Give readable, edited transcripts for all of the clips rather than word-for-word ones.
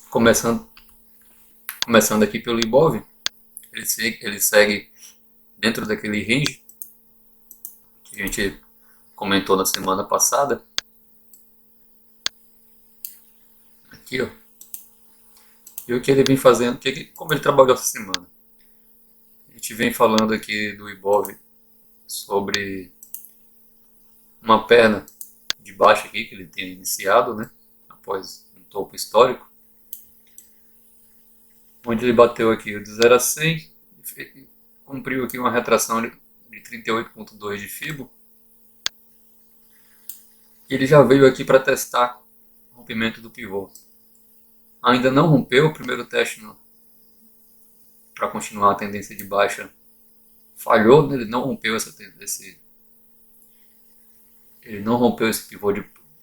Começando, começando aqui pelo Ibov, ele segue dentro daquele range que a gente comentou na semana passada. Aqui, ó. E o que ele vem fazendo, como ele trabalhou essa semana. A gente vem falando aqui do Ibov sobre uma perna de baixa aqui que ele tem iniciado, né? Após um topo histórico, onde ele bateu aqui de 0 a 100, cumpriu aqui uma retração de 38,2 de Fibo. Ele já veio aqui para testar o rompimento do pivô. Ainda não rompeu o primeiro teste para continuar a tendência de baixa. Falhou, né? Ele não rompeu esse pivô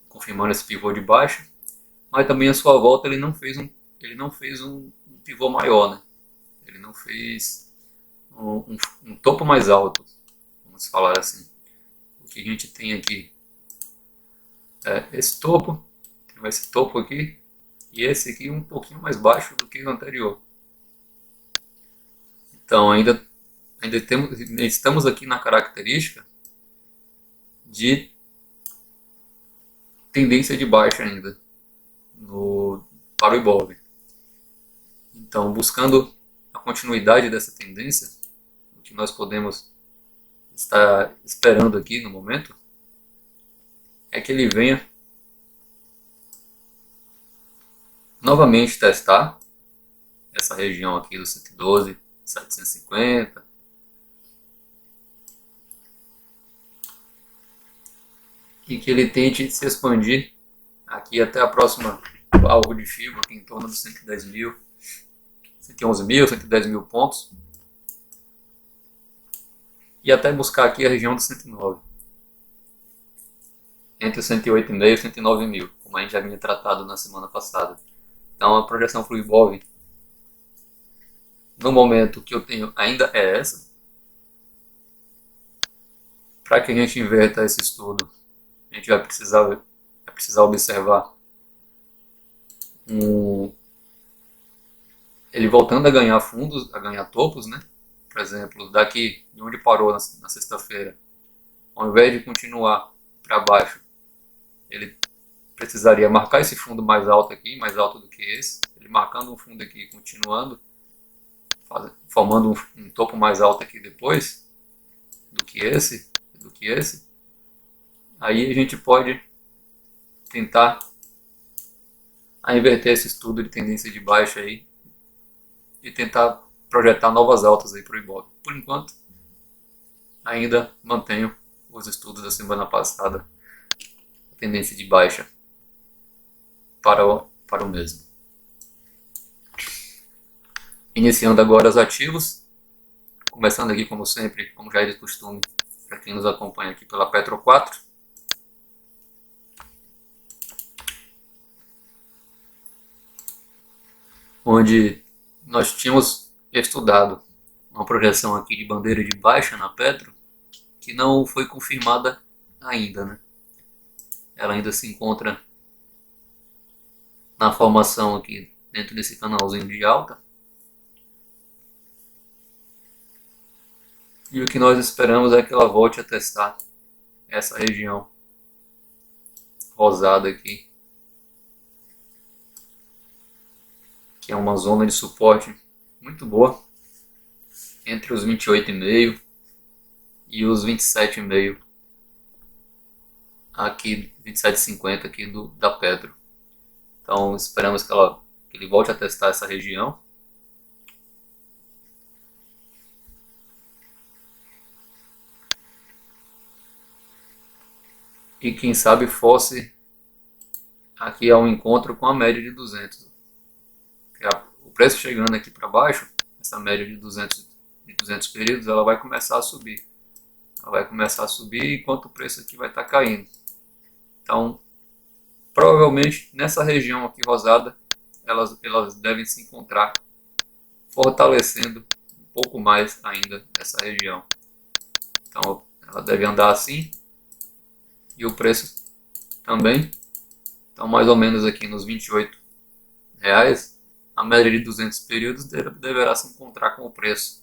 confirmando esse pivô de baixa, mas também a sua volta ele não fez um pivô maior, né? Ele não fez um topo mais alto, vamos falar assim. O que a gente tem aqui é esse topo, tem esse topo aqui, e esse aqui um pouquinho mais baixo do que o anterior. Então ainda estamos aqui na característica de tendência de baixa ainda para o Ibov. Então, buscando a continuidade dessa tendência, o que nós podemos estar esperando aqui no momento é que ele venha novamente testar essa região aqui do 112, 750, e que ele tente se expandir aqui até a próxima alvo de Fibo, aqui em torno dos 110 mil, 111 mil, 110 mil pontos, e até buscar aqui a região dos 109, entre os 108,5 e 109 mil, como a gente já vinha tratado na semana passada. Então a projeção para o Ibov no momento que eu tenho ainda é essa. Para que a gente inverta esse estudo, a gente vai precisar observar ele voltando a ganhar fundos, a ganhar topos, né? Por exemplo, daqui de onde parou na sexta-feira, ao invés de continuar para baixo, ele precisaria marcar esse fundo mais alto aqui, mais alto do que esse. Ele marcando um fundo aqui, continuando, formando um topo mais alto aqui depois do que esse, aí a gente pode tentar inverter esse estudo de tendência de baixa aí e tentar projetar novas altas aí para o Ibov. Por enquanto, ainda mantenho os estudos da semana passada, a tendência de baixa para o mesmo. Iniciando agora os ativos, começando aqui como sempre, como já é de costume, para quem nos acompanha aqui pela Petro 4. Onde nós tínhamos estudado uma projeção aqui de bandeira de baixa na Petro, que não foi confirmada ainda, né? Ela ainda se encontra na formação aqui dentro desse canalzinho de alta. E o que nós esperamos é que ela volte a testar essa região rosada aqui, que é uma zona de suporte muito boa, entre os 28,5 e os 27,5 aqui, 27,50 aqui da Petro. Então esperamos que ele volte a testar essa região. E quem sabe fosse aqui ao encontro com a média de 200. O preço chegando aqui para baixo, essa média de 200 períodos, ela vai começar a subir. Ela vai começar a subir enquanto o preço aqui vai estar caindo. Então, provavelmente nessa região aqui rosada, elas devem se encontrar, fortalecendo um pouco mais ainda essa região. Então, ela deve andar assim, e o preço também. Então, mais ou menos aqui nos R$ 28, a média de 200 períodos deverá se encontrar com o preço.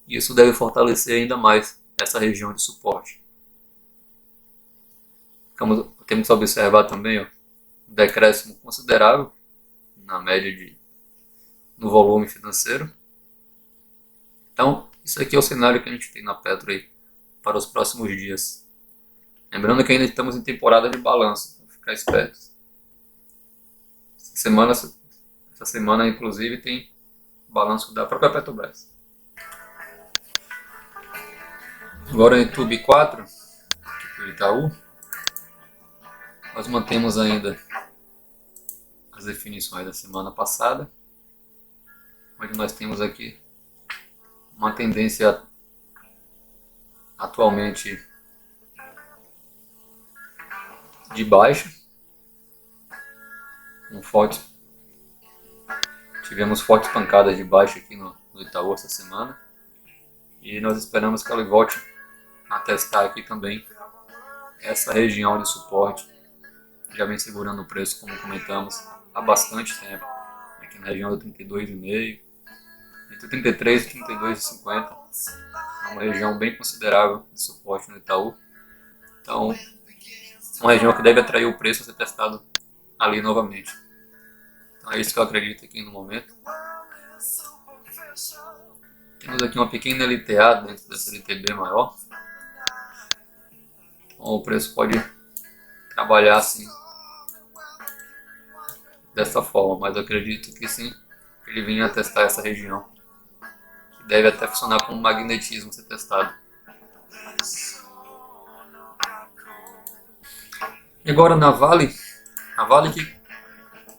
Isso deve fortalecer ainda mais essa região de suporte. Temos que observar também um decréscimo considerável na média no volume financeiro. Então, isso aqui é o cenário que a gente tem na Petro aí para os próximos dias. Lembrando que ainda estamos em temporada de balanço, então ficar espertos. Essa semana, inclusive, tem balanço da própria Petrobras. Agora em TUB 4, aqui do Itaú, nós mantemos ainda as definições da semana passada, onde nós temos aqui uma tendência atualmente de baixa, tivemos fortes pancadas de baixa aqui no Itaú essa semana, e nós esperamos que ela volte a testar aqui também essa região de suporte, já vem segurando o preço, como comentamos, há bastante tempo, aqui na região do 32,5, entre 33 e 32,50, é uma região bem considerável de suporte no Itaú. Então, é uma região que deve atrair o preço a ser testado ali novamente. Então é isso que eu acredito aqui no momento. Temos aqui uma pequena LTA dentro dessa LTB maior. Então, o preço pode trabalhar assim, dessa forma, mas eu acredito que sim, ele venha a testar essa região, que deve até funcionar como magnetismo ser testado. E agora na Vale, a Vale que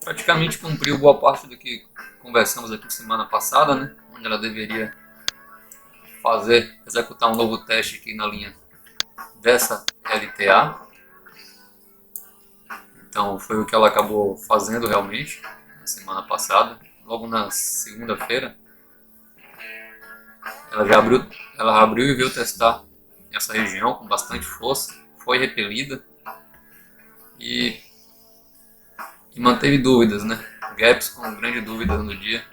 praticamente cumpriu boa parte do que conversamos aqui semana passada, né? Onde ela deveria executar um novo teste aqui na linha dessa LTA. Então foi o que ela acabou fazendo realmente na semana passada. Logo na segunda-feira, ela abriu e veio testar essa região com bastante força, foi repelida e manteve dúvidas, né? Gaps com grande dúvida no dia,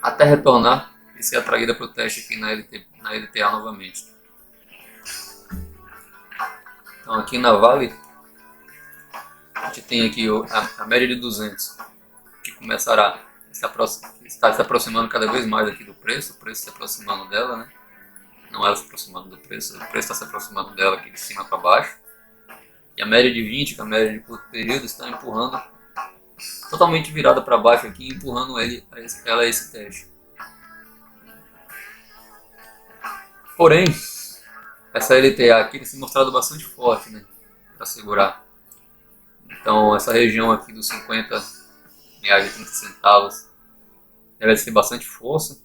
até retornar e ser atraída para o teste aqui na LTA novamente. Então aqui na Vale, a gente tem aqui a média de 200, que começará está se aproximando cada vez mais aqui do preço, o preço se aproximando dela, né? Não ela se aproximando do preço, o preço está se aproximando dela aqui de cima para baixo. E a média de 20, que é a média de curto período, está empurrando, totalmente virada para baixo aqui, empurrando ela a esse teste. Porém, essa LTA aqui tem se mostrado bastante forte, né, para segurar. Então essa região aqui dos R$50,30 deve ter bastante força,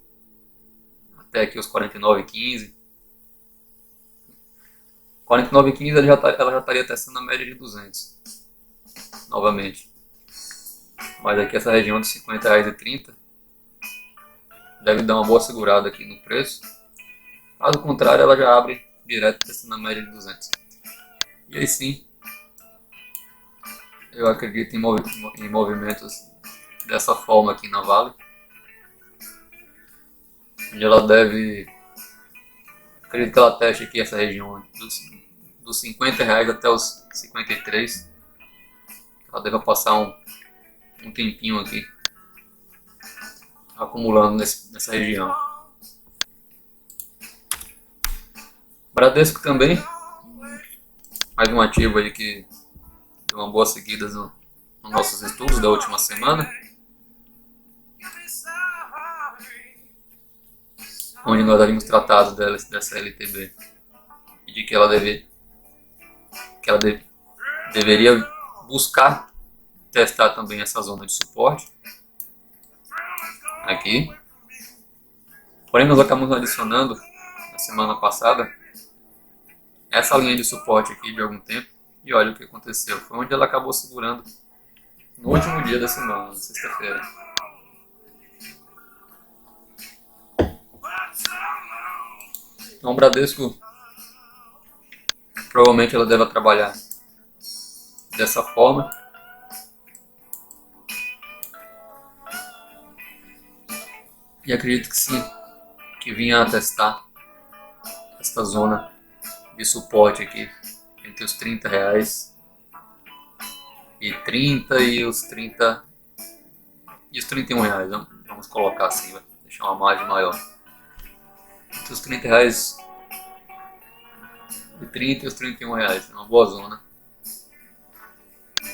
até aqui os 49,15. 49,15 ela já estaria testando a média de 200 novamente. Mas aqui essa região de R$50,30 deve dar uma boa segurada aqui no preço. Caso contrário, ela já abre direto testando a média de 200. E aí sim, eu acredito em movimentos dessa forma aqui na Vale, onde ela deve, acredito que ela teste aqui essa região dos R$50 até os 53. Ela deve passar um tempinho aqui acumulando nessa região. Bradesco também, mais um ativo aí que deu uma boa seguida nos nossos estudos da última semana, onde nós havíamos tratado dessa LTB e de que ela deveria buscar testar também essa zona de suporte aqui. Porém, nós acabamos adicionando na semana passada essa linha de suporte aqui de algum tempo, e olha o que aconteceu. Foi onde ela acabou segurando no último dia da semana, na sexta-feira. Então o Bradesco, provavelmente ela deve trabalhar dessa forma, E acredito que sim, que vinha a testar esta zona de suporte aqui entre os R$ 30 e 30 e os 30 e os R$ 31, vamos colocar assim, vai deixar uma margem maior. Entre os R$ 30 e 30 e os R$ 31, é uma boa zona.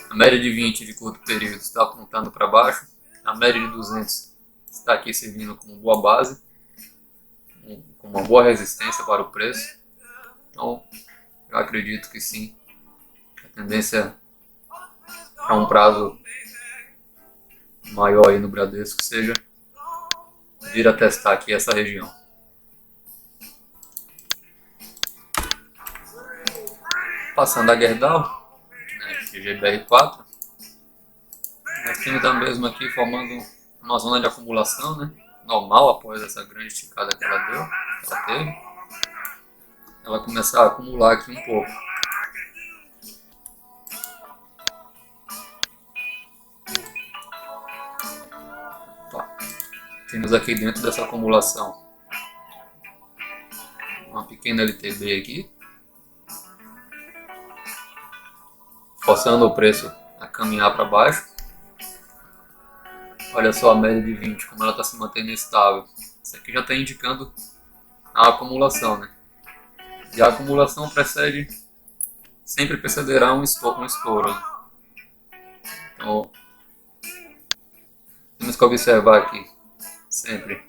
A média de 20 de curto período está apontando para baixo, a média de 200 está aqui servindo como boa base, com uma boa resistência para o preço. Então eu acredito que sim, a tendência é um prazo maior aí no Bradesco seja vir a testar aqui essa região. Passando a Gerdau, né, GBR4, nós temos a mesma aqui formando uma zona de acumulação, né, normal após essa grande esticada que ela teve. Ela começar a acumular aqui um pouco. Tá. Temos aqui dentro dessa acumulação uma pequena LTB aqui, forçando o preço a caminhar para baixo. Olha só a média de 20, como ela está se mantendo estável. Isso aqui já está indicando a acumulação, né? E a acumulação sempre precederá um estouro. Né? Então, temos que observar aqui, sempre,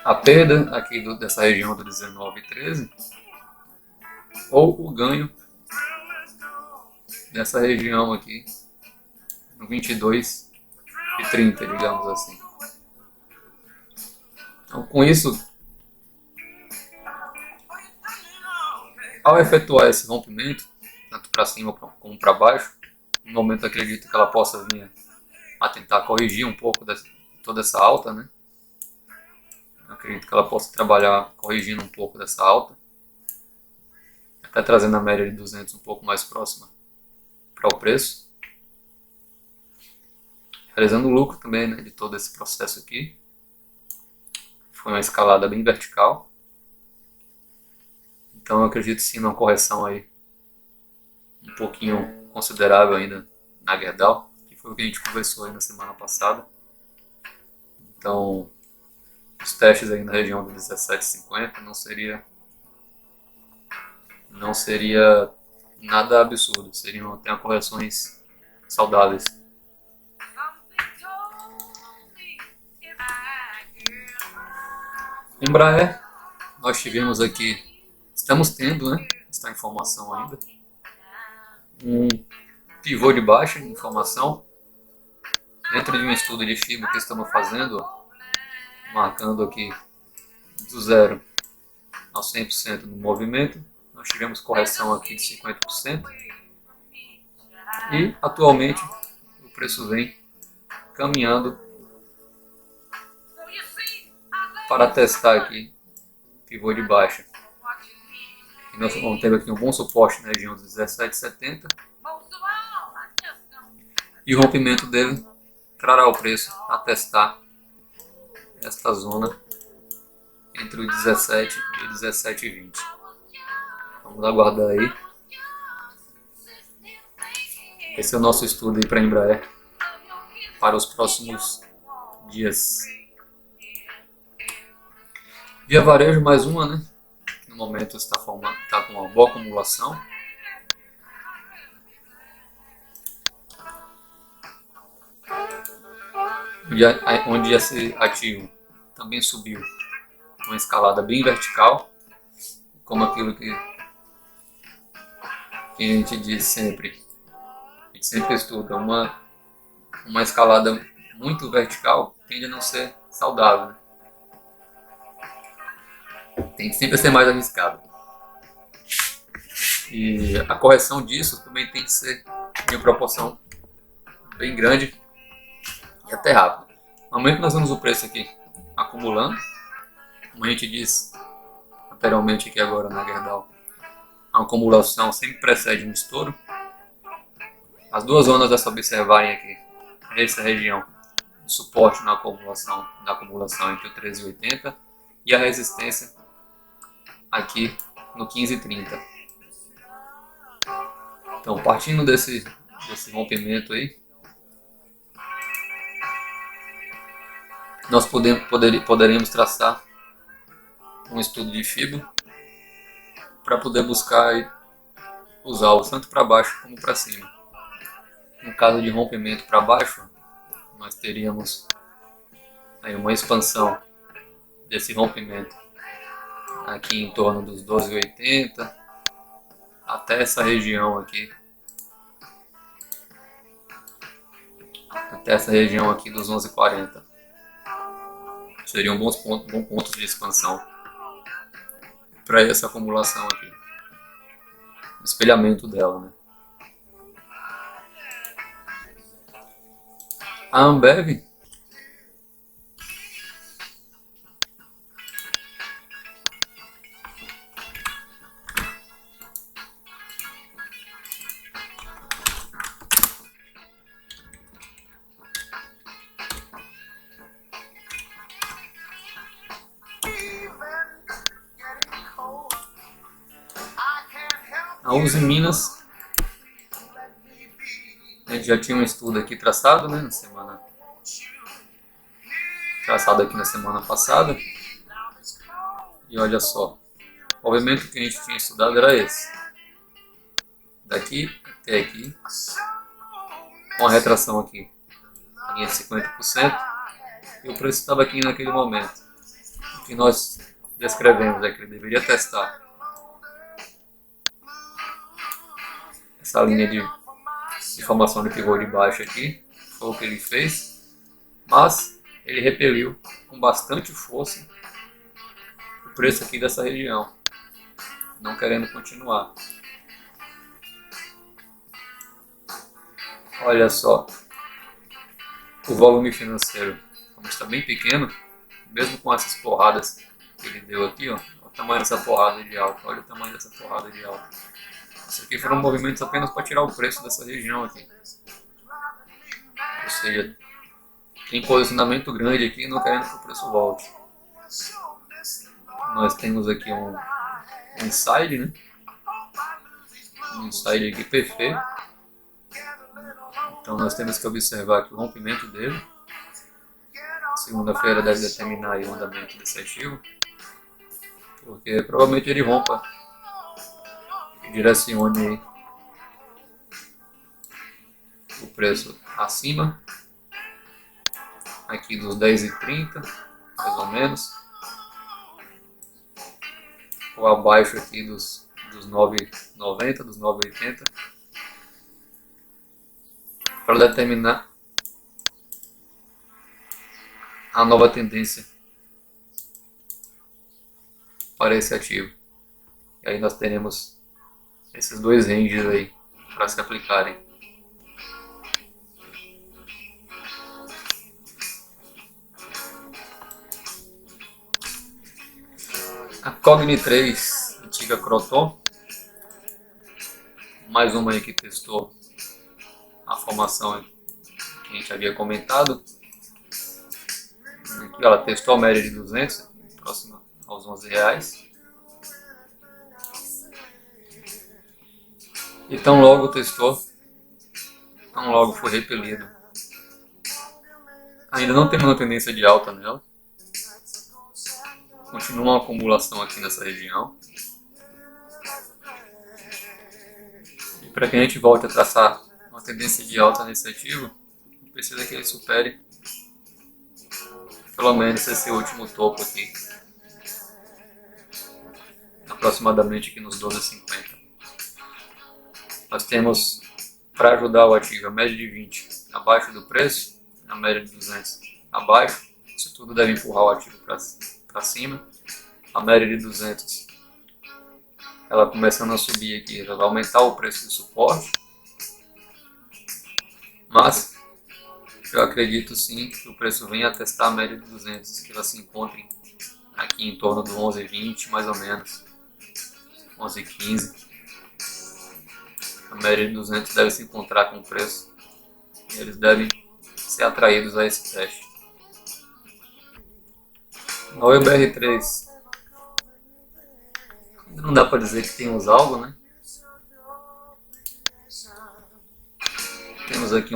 a perda aqui dessa região do 19 e 13, ou o ganho dessa região aqui, no 22 e 30, digamos assim. Então, com isso, ao efetuar esse rompimento, tanto para cima como para baixo, no momento acredito que ela possa vir a tentar corrigir um pouco toda essa alta, né? Acredito que ela possa trabalhar corrigindo um pouco dessa alta, até trazendo a média de 200 um pouco mais próxima para o preço, realizando o lucro também, né, de todo esse processo aqui. Foi uma escalada bem vertical, então eu acredito sim numa correção aí um pouquinho considerável ainda na Gerdau, que foi o que a gente conversou aí na semana passada. Então os testes aí na região do 17,50 não seria nada absurdo, seriam até correções saudáveis. Embraer, nós tivemos aqui, estamos tendo, né, está em formação ainda, um pivô de baixa em formação, dentro de um estudo de FIBO que estamos fazendo, marcando aqui do 0 ao 100% no movimento, nós tivemos correção aqui de 50%, e atualmente o preço vem caminhando para testar aqui pivô de baixa. E nós vamos ter aqui um bom suporte na região dos 17,70 e o rompimento dele trará o preço a testar esta zona entre o 17 e o 17,20. Vamos aguardar aí. Esse é o nosso estudo aí para a Embraer para os próximos dias. Via Varejo, mais uma, né? No momento está com uma boa acumulação. Onde esse ativo também subiu uma escalada bem vertical, como aquilo que a gente diz sempre, a gente sempre estuda, uma escalada muito vertical tende a não ser saudável, né? Tem que sempre ser mais arriscado. E a correção disso também tem que ser em uma proporção bem grande e até rápida. No momento que nós vemos o preço aqui acumulando, como a gente diz anteriormente aqui agora na Gerdau, a acumulação sempre precede um estouro. As duas zonas a se observarem aqui, essa região, o suporte na acumulação entre o 13,80 e a resistência aqui no 15,30. Então, partindo desse rompimento aí, nós poderemos traçar um estudo de FIBO para poder buscar e usar o tanto para baixo como para cima. No caso de rompimento para baixo, nós teríamos aí uma expansão desse rompimento aqui em torno dos 12,80 até essa região aqui, dos 11,40. Seriam bons pontos de expansão para essa acumulação aqui, o espelhamento dela, né? A Ambev a Uzi Minas, a gente já tinha um estudo aqui traçado, né, aqui na semana passada, e olha só, o movimento que a gente tinha estudado era esse, daqui até aqui, com a retração aqui, em 50%, e o preço estava aqui naquele momento. O que nós descrevemos é que ele deveria testar essa linha de formação de pivô de baixo aqui, foi o que ele fez, mas ele repeliu com bastante força o preço aqui dessa região, não querendo continuar. Olha só, o volume financeiro, como está bem pequeno, mesmo com essas porradas que ele deu aqui, ó, olha o tamanho dessa porrada de alta, olha o tamanho dessa porrada de alta. Isso aqui foram movimentos apenas para tirar o preço dessa região aqui. Ou seja, tem posicionamento grande aqui, não querendo que o preço volte. Nós temos aqui um inside, né? Um inside aqui perfeito. Então nós temos que observar aqui o rompimento dele. Segunda-feira deve determinar aí o andamento desse ativo, porque provavelmente ele rompa e direcione aí o preço acima aqui dos 10,30, mais ou menos, ou abaixo aqui dos 9,90, dos 9,80, para determinar a nova tendência para esse ativo. E aí nós teremos esses dois ranges aí para se aplicarem. A Cogni 3, antiga Croton, mais uma aí que testou a formação que a gente havia comentado. Aqui ela testou a média de 200, próxima aos R$11. E tão logo testou, tão logo foi repelido. Ainda não temos uma tendência de alta nela. Continua uma acumulação aqui nessa região. E para que a gente volte a traçar uma tendência de alta nesse ativo, precisa que ele supere pelo menos esse último topo aqui, aproximadamente aqui nos 12,50. Nós temos, para ajudar o ativo, a média de 20 abaixo do preço, a média de 200 abaixo. Isso tudo deve empurrar o ativo para cima. A média de 200, ela começando a subir aqui, ela vai aumentar o preço de suporte. Mas eu acredito sim que o preço venha a testar a média de 200, que ela se encontre aqui em torno do 11,20 mais ou menos, 11,15. A média de 200 deve se encontrar com o preço e eles devem ser atraídos a esse teste. Na OBR3 ainda não dá para dizer que temos algo, né? Temos aqui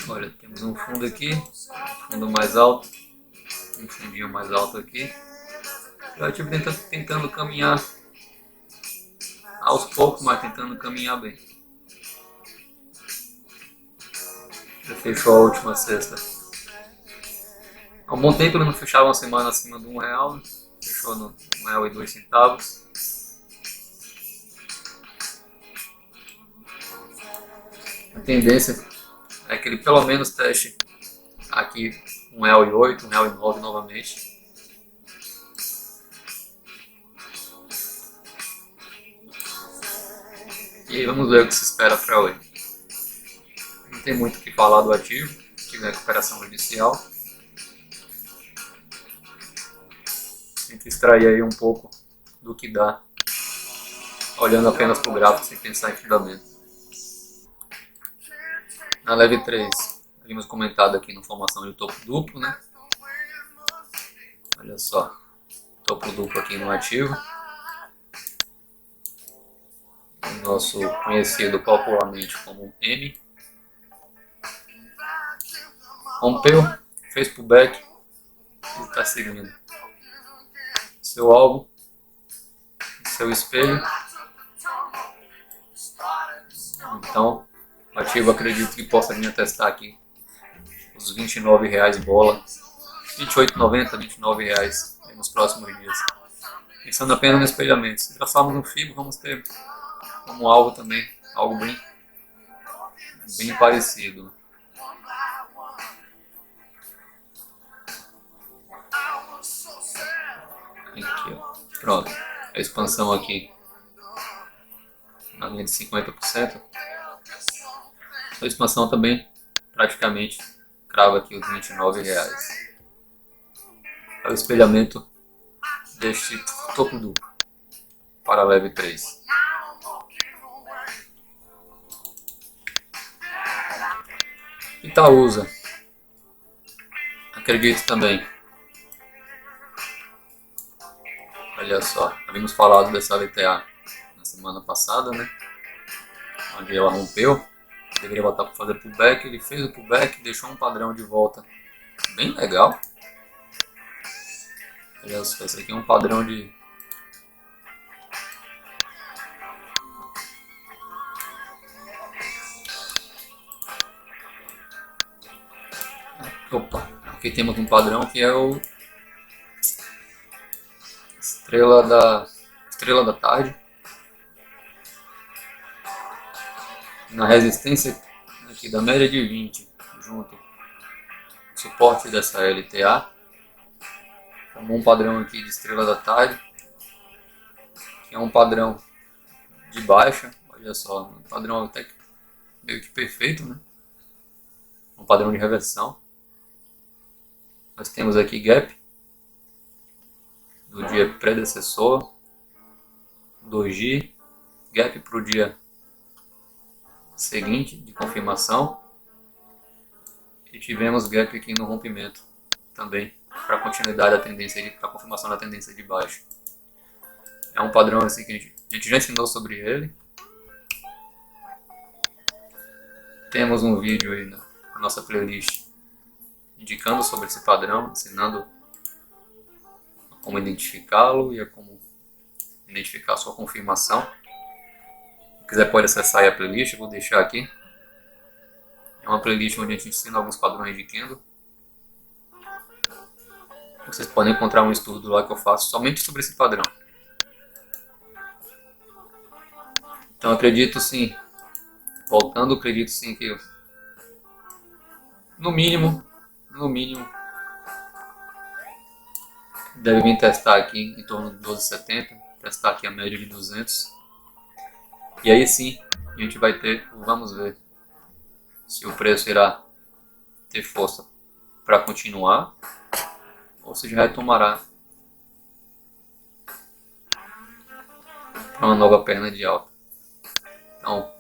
olha, temos um fundo aqui, um fundo mais alto, um fundinho mais alto aqui. Eu estive tentando caminhar aos poucos, mas tentando caminhar bem. Já fechou a última sexta. Há um bom tempo ele não fechava uma semana acima de R$1, fechou no R$1,02. A tendência é que ele pelo menos teste aqui R$1,08, R$1,09 novamente. E aí vamos ver o que se espera para hoje. Não tem muito o que falar do ativo, tive a recuperação judicial. Tenta extrair aí um pouco do que dá, olhando apenas para o gráfico sem pensar em fundamento. Na Leve 3, havíamos comentado aqui na formação de topo duplo, né? Olha só, topo duplo aqui no ativo. O nosso conhecido popularmente como M. Rompeu, fez pullback e está seguindo. Seu alvo, seu espelho. Então, o ativo acredito que possa vir a testar aqui os R$29 bola, R$28,90, R$29 nos próximos dias. Pensando apenas no espelhamento. Se traçarmos um FIBO, vamos ter como alvo também algo bem parecido. Aqui, ó. Pronto. A expansão aqui na linha de 50%. A expansão também praticamente crava aqui os R$29. É o espelhamento deste topo duplo para a Leve 3. Itaúsa, acredito também. Olha só, havíamos falado dessa LTA na semana passada, né? Onde ela rompeu, deveria voltar para fazer pullback, ele fez o pullback, deixou um padrão de volta bem legal. Olha só, esse aqui é um padrão de aqui temos um padrão que é o estrela da tarde. Na resistência aqui da média de 20, junto com o suporte dessa LTA, formou um padrão aqui de estrela da tarde, que é um padrão de baixa. Olha só, um padrão até que meio que perfeito, né? Um padrão de reversão. Nós temos aqui gap do dia predecessor, doji, gap para o dia seguinte de confirmação, e tivemos gap aqui no rompimento também para continuidade da tendência, para confirmação da tendência de baixo. É um padrão assim que a gente já ensinou sobre ele. Temos um vídeo aí na nossa playlist indicando sobre esse padrão, ensinando como identificá-lo e a como identificar a sua confirmação. Se quiser pode acessar aí a playlist, eu vou deixar aqui. É uma playlist onde a gente ensina alguns padrões de candle. Vocês podem encontrar um estudo lá que eu faço somente sobre esse padrão. Então acredito sim, voltando, acredito sim que no mínimo deve vir testar aqui em torno de 12,70, testar aqui a média de 200. E aí sim, a gente vai ter, vamos ver se o preço irá ter força para continuar ou se já retomará para uma nova perna de alta. Então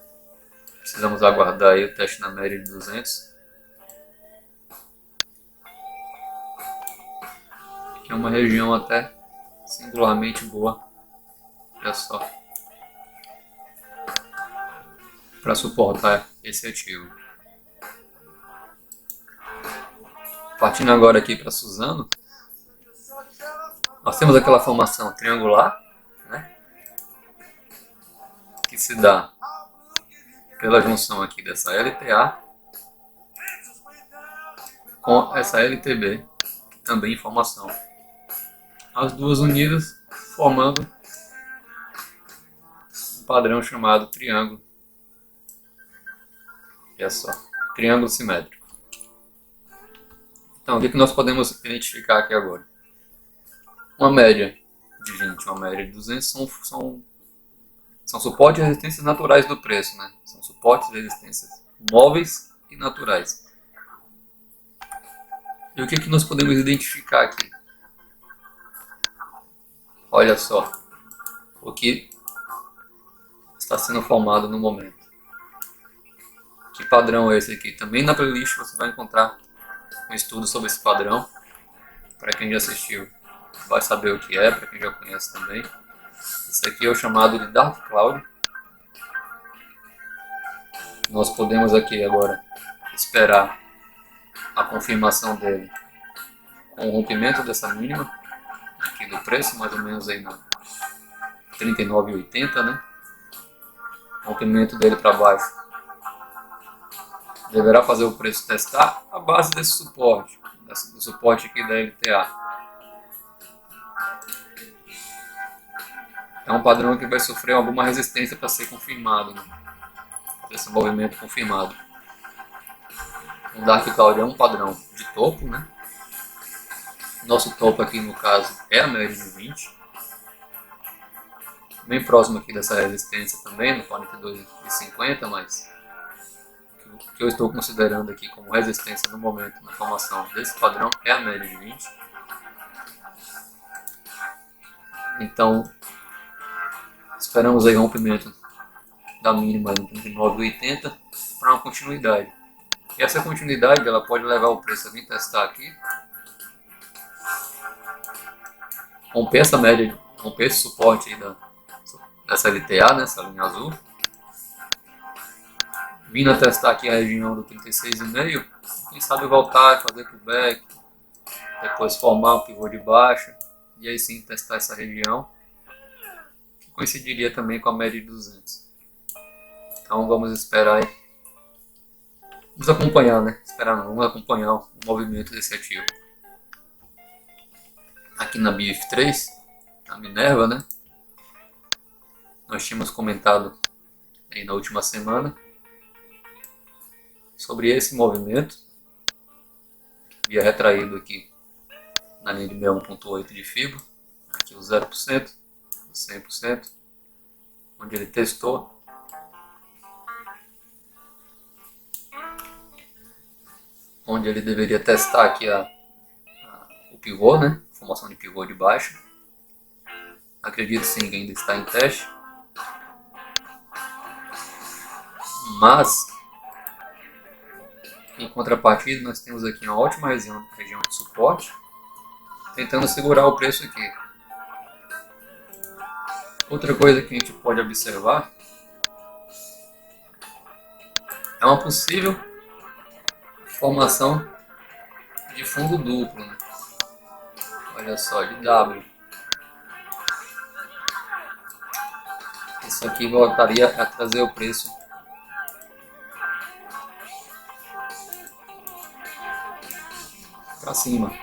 precisamos aguardar aí o teste na média de 200. Que é uma região até singularmente boa, olha só, para suportar esse ativo. Partindo agora aqui para Suzano, nós temos aquela formação triangular, né, que se dá pela junção aqui dessa LTA com essa LTB, que também é formação. As duas unidas formando um padrão chamado triângulo. Olha só, triângulo simétrico. Então, o que nós podemos identificar aqui agora? Uma média de 20 e uma média de 200 são suportes e resistências naturais do preço, né? São suportes e resistências móveis e naturais. E o que nós podemos identificar aqui? Olha só o que está sendo formado no momento. Que padrão é esse aqui? Também na playlist você vai encontrar um estudo sobre esse padrão. Para quem já assistiu vai saber o que é, para quem já conhece também. Esse aqui é o chamado de Dark Cloud. Nós podemos aqui agora esperar a confirmação dele com o rompimento dessa mínima aqui do preço, mais ou menos aí na 39,80, né? O rompimento dele para baixo deverá fazer o preço testar a base desse suporte, do suporte aqui da LTA. É um padrão que vai sofrer alguma resistência para ser confirmado, né? Esse movimento confirmado. O Dark Cloud é um padrão de topo, né? Nosso topo aqui no caso é a média de 20. Bem próximo aqui dessa resistência também, no 42,50, mas o que eu estou considerando aqui como resistência no momento na formação desse padrão é a média de 20. Então, esperamos aí rompimento da mínima em 39,80 para uma continuidade. E essa continuidade ela pode levar o preço a vir testar aqui, romper essa média, romper esse suporte aí dessa LTA, né, essa linha azul, vindo a testar aqui a região do 36,5, quem sabe voltar, fazer pullback, depois formar um pivô de baixa e aí sim testar essa região, que coincidiria também com a média de 200. Então vamos esperar aí. Vamos acompanhar, né? Esperar não, vamos acompanhar o movimento desse ativo. Aqui na BIF3, a Minerva, né? Nós tínhamos comentado aí na última semana sobre esse movimento. Havia retraído aqui na linha de 61,8 de fibra, aqui o 0%, o 100%, onde ele testou. Onde ele deveria testar aqui o pivô, né? Formação de pivô de baixo. Acredito sim que ainda está em teste. Mas, em contrapartida, nós temos aqui uma ótima região de suporte, tentando segurar o preço aqui. Outra coisa que a gente pode observar é uma possível formação de fundo duplo, né? Olha só, de W. Isso aqui voltaria a trazer o preço para cima,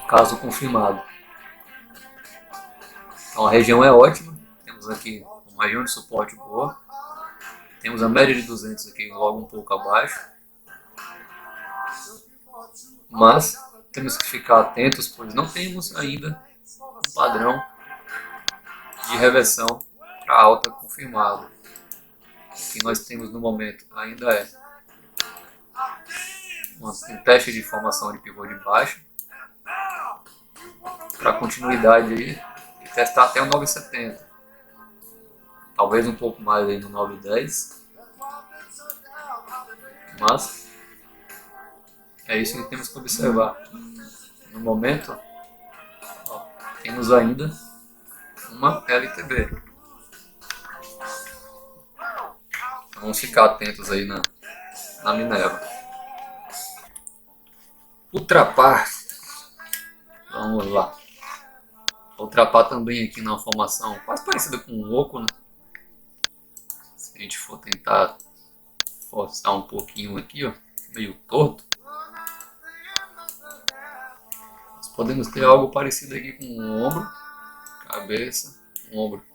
caso confirmado. Então a região é ótima, temos aqui uma região de suporte boa, temos a média de 200 aqui logo um pouco abaixo, mas temos que ficar atentos, pois não temos ainda um padrão de reversão para alta confirmado. O que nós temos no momento ainda é um teste de formação de pivô de baixo para continuidade aí e testar até o 9,70. talvez um pouco mais aí no 9,10, mas é isso que temos que observar. No momento, ó, temos ainda uma LTB. Então vamos ficar atentos aí na Minerva. Ultrapar, vamos lá. Ultrapar também aqui na formação quase parecida com um oco, né? Se a gente for tentar forçar um pouquinho aqui, ó, meio torto, nós podemos ter algo parecido aqui com um ombro, cabeça, um ombro.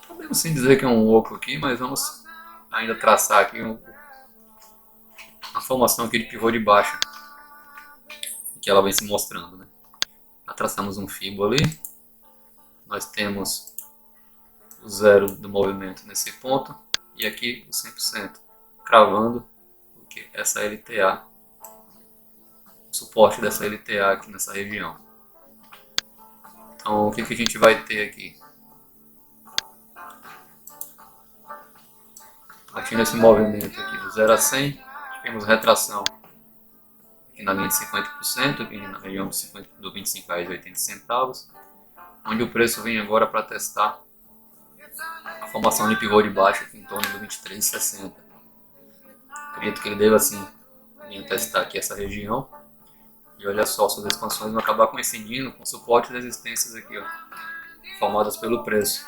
Podemos sim dizer que é um oco aqui, mas vamos ainda traçar aqui a formação aqui de pivô de baixa, que ela vem se mostrando, né? Já traçamos um fibo ali, nós temos o zero do movimento nesse ponto e aqui o 100%, cravando essa LTA, o suporte dessa LTA aqui nessa região. Então o que a gente vai ter aqui? Partindo esse movimento aqui do 0 a 100, temos retração aqui na linha de 50%, aqui na região do R$ 25,80, onde o preço vem agora para testar a formação de pivô de baixo aqui em torno do 23,60. Acredito que ele deva assim vir testar aqui essa região. E olha só, suas expansões vão acabar coincidindo com suporte e resistências aqui, ó, formadas pelo preço.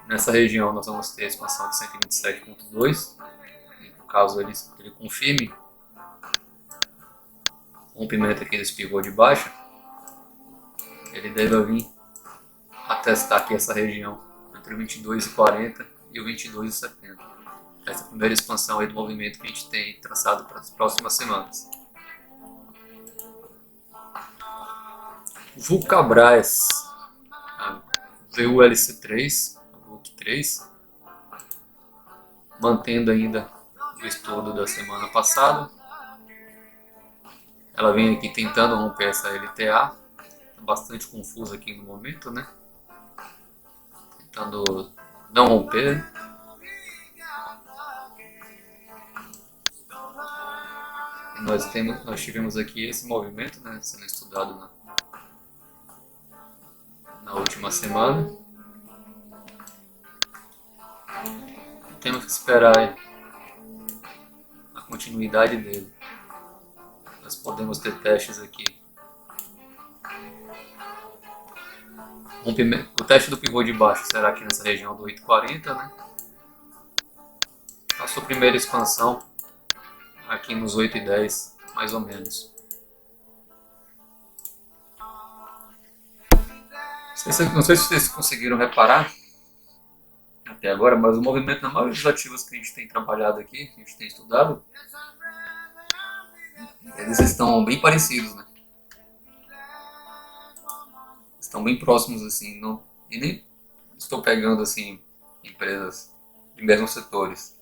Nessa região nós vamos ter a expansão de 127,2. No caso ele confirme o rompimento aqui desse pivô de baixa, ele deve vir a testar aqui essa região entre o 22,40 e o 22,70. Essa é a primeira expansão aí do movimento que a gente tem traçado para as próximas semanas. Vulcabras, VULC3, VUC3, mantendo ainda o estudo da semana passada. Ela vem aqui tentando romper essa LTA, tá bastante confusa aqui no momento, né? Tentando não romper. E nós tivemos aqui esse movimento, né, sendo estudado na última semana. Temos que esperar aí a continuidade dele. Nós podemos ter testes aqui. O teste do pivô de baixo será aqui nessa região do 8,40, né? A sua primeira expansão aqui nos 8,10, mais ou menos. Não sei se vocês conseguiram reparar até agora, mas o movimento na maioria dos ativos que a gente tem trabalhado aqui, que a gente tem estudado, eles estão bem parecidos, né? Estão bem próximos, assim, não, e nem estou pegando, assim, empresas de mesmos setores.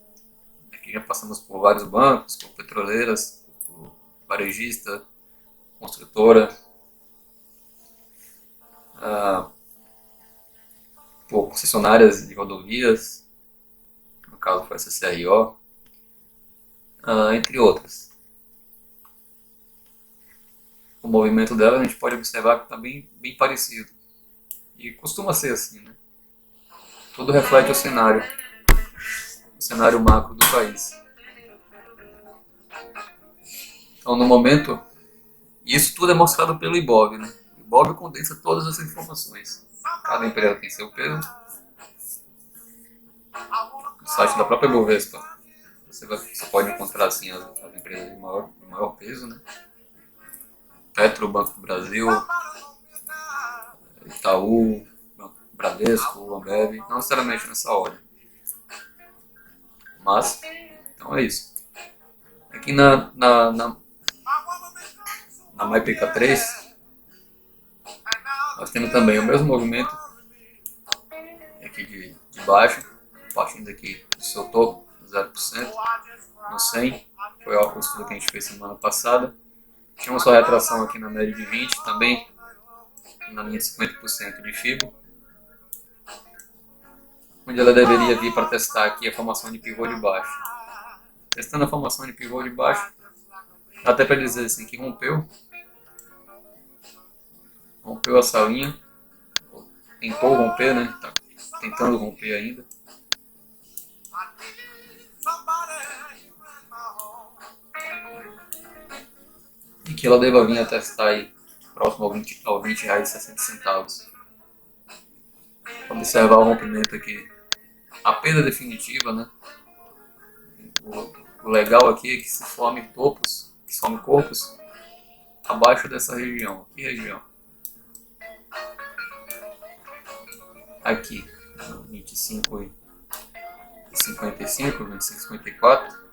Aqui já passamos por vários bancos, por petroleiras, por varejista, construtora, por concessionárias de rodovias, no caso foi a CCRO, entre outras. O movimento dela a gente pode observar que está bem parecido. E costuma ser assim, né? Tudo reflete o cenário macro do país. Então, no momento, isso tudo é mostrado pelo Ibov, né? O Ibov condensa todas essas informações. Cada empresa tem seu peso. No site da própria Bovespa, você pode encontrar assim, as empresas de maior peso, né? Petro, Banco do Brasil, Itaú, Bradesco, Ambev, não necessariamente nessa ordem. Mas, então é isso. Aqui na MyPK3, nós temos também o mesmo movimento aqui de baixo, partindo aqui do seu topo, 0%, no 100, foi o estudo que a gente fez semana passada. Tínhamos só retração aqui na média de 20, também na linha de 50% de FIBO. onde ela deveria vir para testar aqui a formação de pivô de baixo. Testando a formação de pivô de baixo, dá até para dizer assim que rompeu essa linha, tentou romper, né? Tá tentando romper ainda. E que ela deva vir a testar aí próximo ao 20 reais e 60 centavos. Observar o rompimento aqui, a perda definitiva, né? O legal aqui é que se forme topos, que se forme corpos abaixo dessa região. Que região? Aqui, 25 e 55, 25 e 54.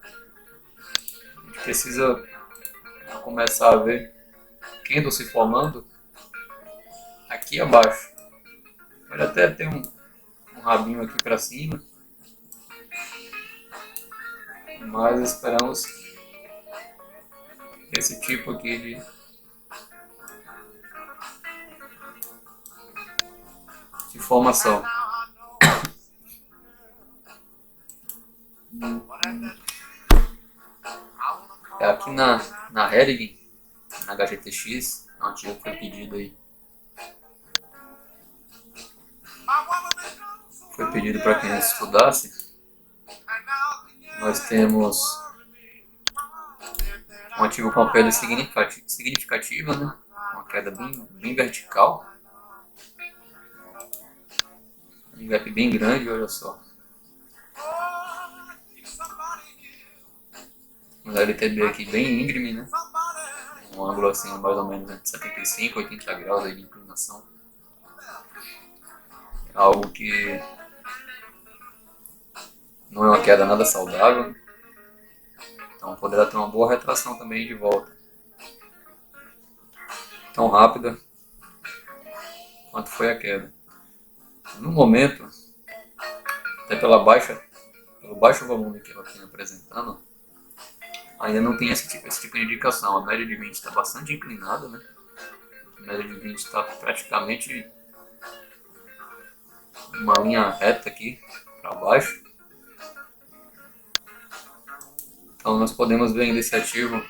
A gente precisa começar a ver candle se formando aqui abaixo. Pode até ter um rabinho aqui para cima, mas esperamos esse tipo aqui de formação. Aqui na Hering, na HGTX, é um ativo que foi pedido aí. Foi pedido para quem estudasse. Nós temos um ativo com uma perda significativa, né? Uma queda bem vertical. Um gap bem grande, olha só. Um LTB aqui bem íngreme, né? Um ângulo assim mais ou menos entre 75 e 80 graus aí de inclinação. É algo que não é uma queda nada saudável. Então poderá ter uma boa retração também de volta. Tão rápida quanto foi a queda. No momento, até pelo baixo volume que ela vem apresentando, ainda não tem esse tipo de indicação. A média de 20 está bastante inclinada, né? A média de 20 está praticamente uma linha reta aqui para baixo. Então nós podemos ver ainda esse ativo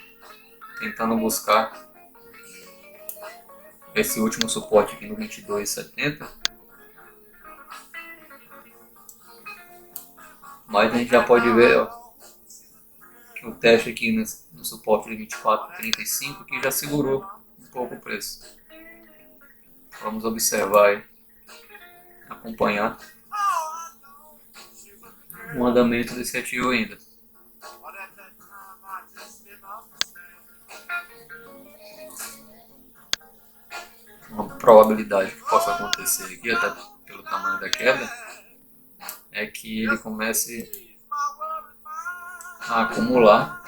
tentando buscar esse último suporte aqui no 22,70. Mas a gente já pode ver, ó, que o teste aqui no suporte de 24,35 que já segurou um pouco o preço. Vamos observar e acompanhar o andamento desse ativo ainda. Uma probabilidade que possa acontecer aqui, até pelo tamanho da queda, é que ele comece a acumular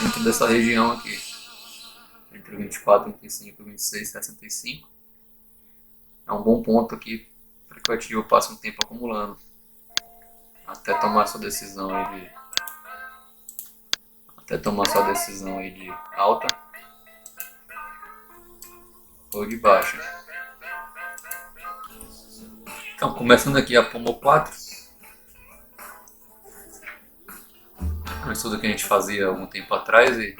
dentro dessa região aqui, entre 24, 35, 26, 65. É um bom ponto aqui para que o ativo passe um tempo acumulando, até tomar sua decisão aí de alta ou de baixa. Então, começando aqui a Pomo 4, um estudo que a gente fazia há algum tempo atrás e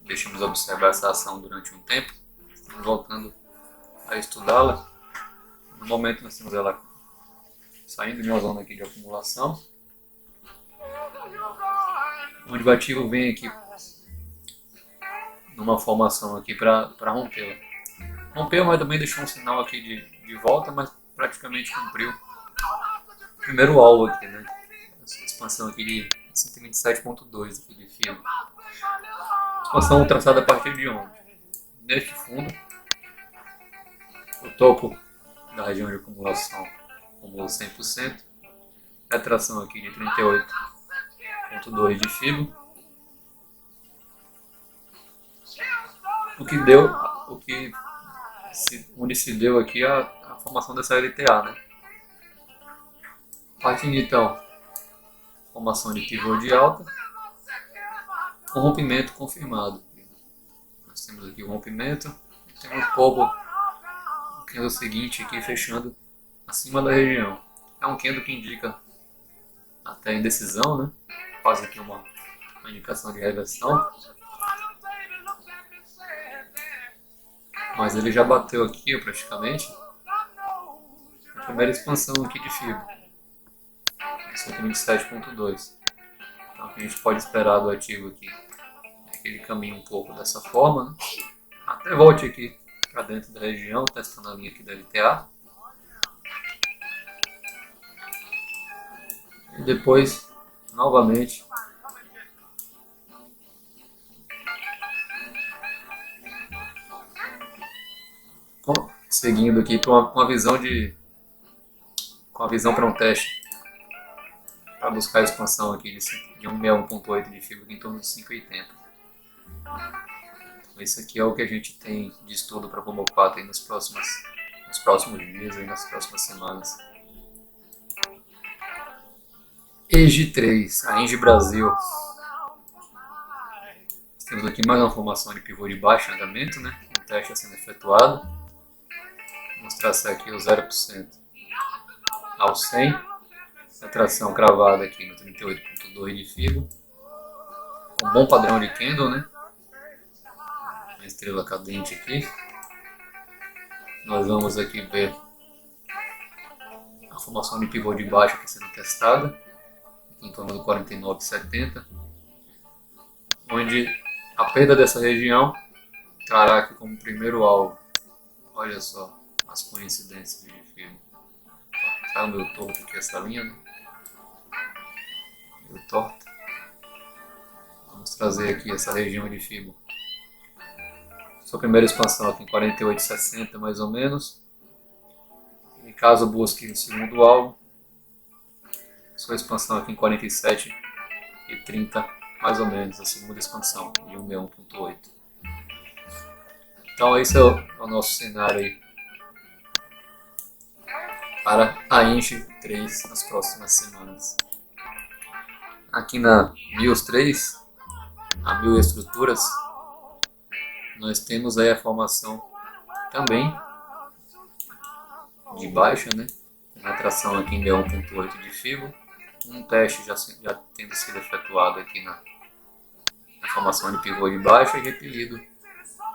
deixamos observar essa ação durante um tempo. Estamos voltando a estudá-la. No momento nós temos ela saindo de uma zona aqui de acumulação, onde o ativo vem aqui numa formação aqui para rompê-la. Rompeu, mas também deixou um sinal aqui de volta, mas praticamente cumpriu o primeiro alvo aqui, né? Essa expansão aqui de 127.2 aqui de fio. Expansão traçada a partir de onde? Neste fundo, o topo da região de acumulação acumulou 100%, retração aqui de 38.2 de fibra, onde se deu aqui a formação dessa LTA, né? Partindo então, formação de pivô de alta, com rompimento confirmado. Nós temos aqui o rompimento, temos o cabo, que é o seguinte aqui fechando acima da região. É um candle que indica até indecisão, né? Faz aqui uma indicação de reversão. Mas ele já bateu aqui, ó, praticamente, a primeira expansão aqui de FIBO. Esse aqui 27.2. Então o que a gente pode esperar do ativo aqui é que ele caminhe um pouco dessa forma, né? Até volte aqui para dentro da região, testando a linha aqui da LTA. E depois, novamente, seguindo aqui com uma visão para um teste, para buscar a expansão aqui de 161.8 de FIBO em torno de 5,80. Então, esse aqui é o que a gente tem de estudo para Pombo 4 aí nos próximos dias, aí nas próximas semanas. EG3, a Engie Brasil. Temos aqui mais uma formação de pivô de baixo andamento, né? Um teste sendo efetuado. Vamos traçar aqui o 0% ao 100. A tração cravada aqui no 38.2 de FIBO. Um bom padrão de candle, né? Uma estrela cadente aqui. Nós vamos aqui ver a formação de pivô de baixo aqui sendo testada, em torno do 49,70, onde a perda dessa região trará aqui como primeiro alvo. Olha só as coincidências de FIBO. Tá o meu torto aqui essa linha, né? Meio torta. Vamos trazer aqui essa região de FIBO. Sua primeira expansão aqui em 48,60 mais ou menos. E caso busque o segundo alvo, sua expansão aqui em 47,30 mais ou menos, a segunda expansão de 161.8. Então esse é o nosso cenário aí para a Engie 3 nas próximas semanas. Aqui na Mills 3, a Mil Estruturas, nós temos aí a formação também de baixa, né? Com atração aqui em 1.8 de FIBO. Um teste já tendo sido efetuado aqui na formação de pivô de baixa e repelido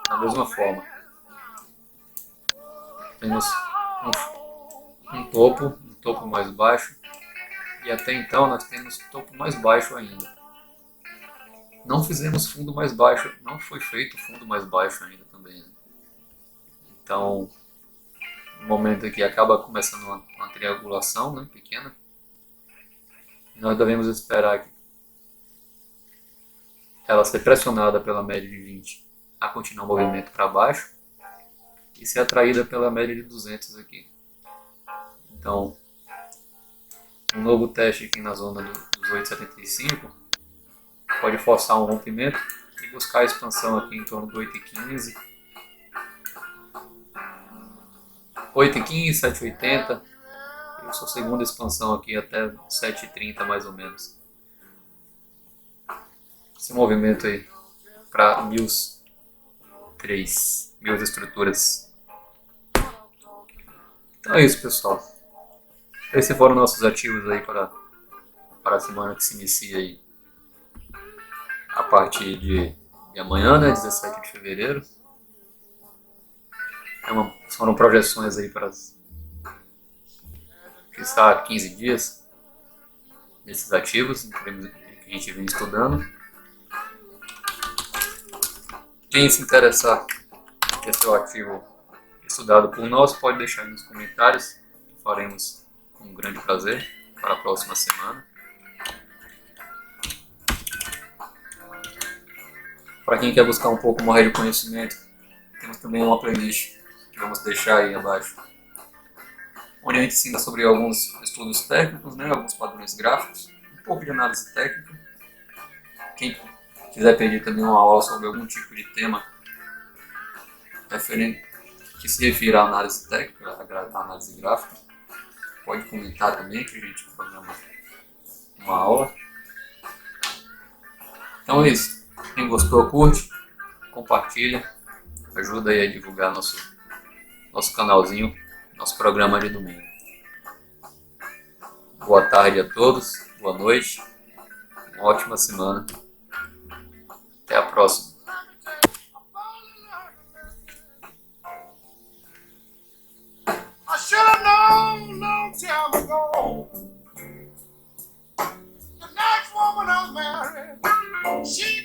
da mesma forma. Temos um topo mais baixo, e até então nós temos topo mais baixo ainda. Não fizemos fundo mais baixo, não foi feito fundo mais baixo ainda também, né? Então, no momento aqui acaba começando uma triangulação, né, pequena. Nós devemos esperar que ela ser pressionada pela média de 20 a continuar o movimento para baixo e ser atraída pela média de 200 aqui. Então, um novo teste aqui na zona dos 8,75 pode forçar um rompimento e buscar a expansão aqui em torno do 8,15, 8,15, 7,80. E sua segunda expansão aqui até 7,30 mais ou menos. Esse movimento aí para Mills 3, Mills Estruturas. Então é isso, pessoal. Esses foram nossos ativos aí para a semana que se inicia aí a partir de amanhã, né, 17 de fevereiro. Foram projeções aí para que está há 15 dias desses ativos que a gente vem estudando. Quem se interessar em ter seu ativo estudado por nós, pode deixar aí nos comentários, que faremos com grande prazer para a próxima semana. Para quem quer buscar um pouco mais de conhecimento, temos também uma playlist que vamos deixar aí abaixo, onde a gente ensina sobre alguns estudos técnicos, né, alguns padrões gráficos, um pouco de análise técnica. Quem quiser pedir também uma aula sobre algum tipo de tema que se refira à análise técnica, à análise gráfica, pode comentar também que a gente vai fazer uma aula. Então é isso. Quem gostou, curte, compartilha, ajuda aí a divulgar nosso canalzinho, nosso programa de domingo. Boa tarde a todos, boa noite, uma ótima semana. Até a próxima. I should have known long time ago. The next woman I married, she